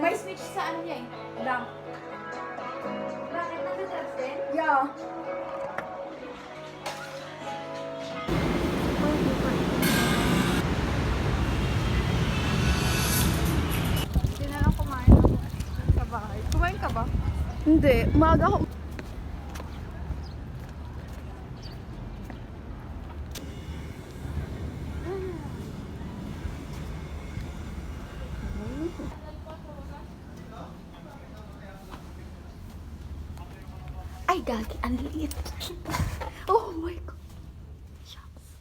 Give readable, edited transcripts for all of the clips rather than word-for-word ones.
May switch sa ano niya eh. Blank. Bakit? Nag-drugs din? Yeah. Hindi na lang kumain ako sa bahay. Kumain ka ba? Hindi. Umaga ako. Ay, gagi. Ang liit. Oh my God. Shucks.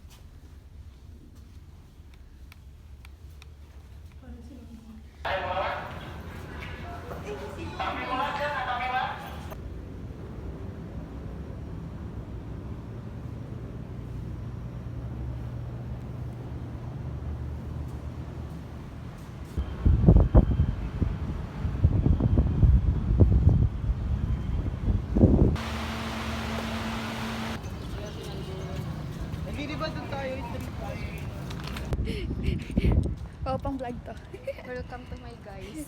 Hindi ba doon tayo Oo, pang vlog to. Welcome to my guys.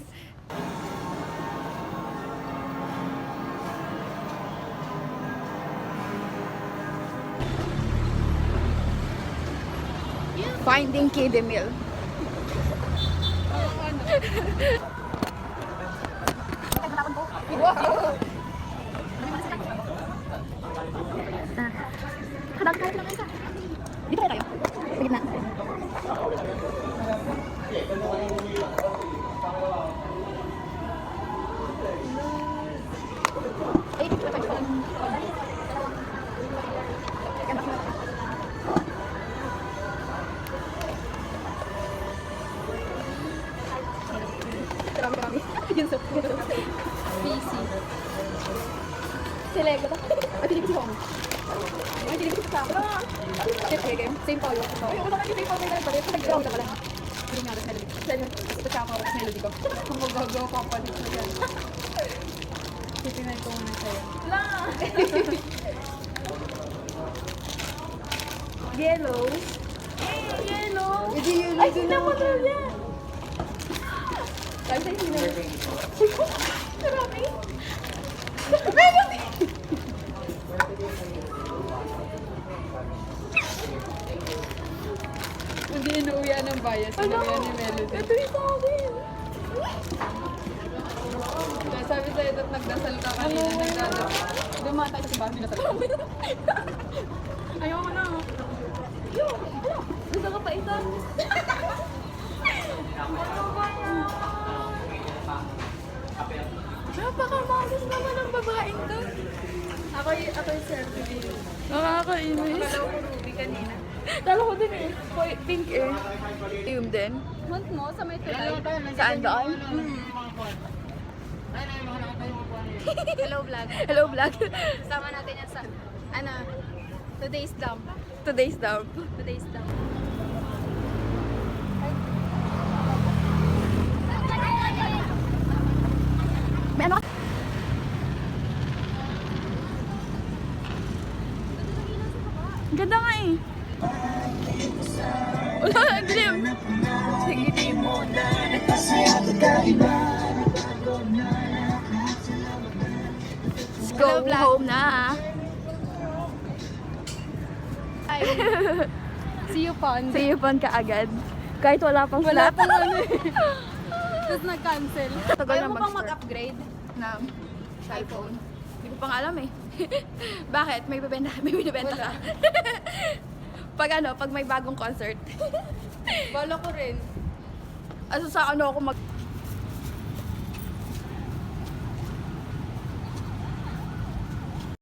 Finding Kiddie Meal. Kadang kahit lang isa. Dito tayo. Sa gitna. Ay, dito tayo. Marami. Yun sa PC. si Lego to. Ay, pinig si Hong. Ay, pinig si Saka. Siyempre, game. Same power. Ay, wala kayo same power na pala. Nag-ground na pala. Hindi nga, tapos melody. Tapos Saka ako, melody ko. Kung magagawa ko pa dito yan. Titinay ko muna sa'yo. La! Yellow. Hey, yellow! Ay, sila mo na yan! Ay, sa'yo sila. Marami. Melody! Hindi inuwian ng bias. Inuwian ni Melody. Ito yung sa akin. Kaya sabi sa'yo at nagdasal ka kanina. Nagdasal. Dumaan tayo sa bahay. Nasal ka. Ayoko na. Yo, ano? Gusto ka pa isa? Napakamagas naman ang babaeng to. Ako yung selfie. Nakakainis. Kalaw ko Ruby kanina. Kala ko din eh. Pink eh. Yung din. Month mo sa may tulay. Saan doon? Hello vlog. Hello vlog. Sama natin yan sa today's dump. Today's dump. Today's dump. May ano ka? Ang ganda nga eh. Wala, ang dilim. Sige, di mo na. Let's go Hello, vlog. home na. Hi. See you pond. Sa ipon ka agad. Kahit wala pang Wala slot. pang ano eh. Tapos nag-cancel. Tagal Ayaw na mo pang mag-start. mag-upgrade? Na iPhone. Hindi ko pang alam eh. Bakit? May binibenta ka? Pag ano, pag may bagong concert. Bala ko rin. Sa ano ako mag...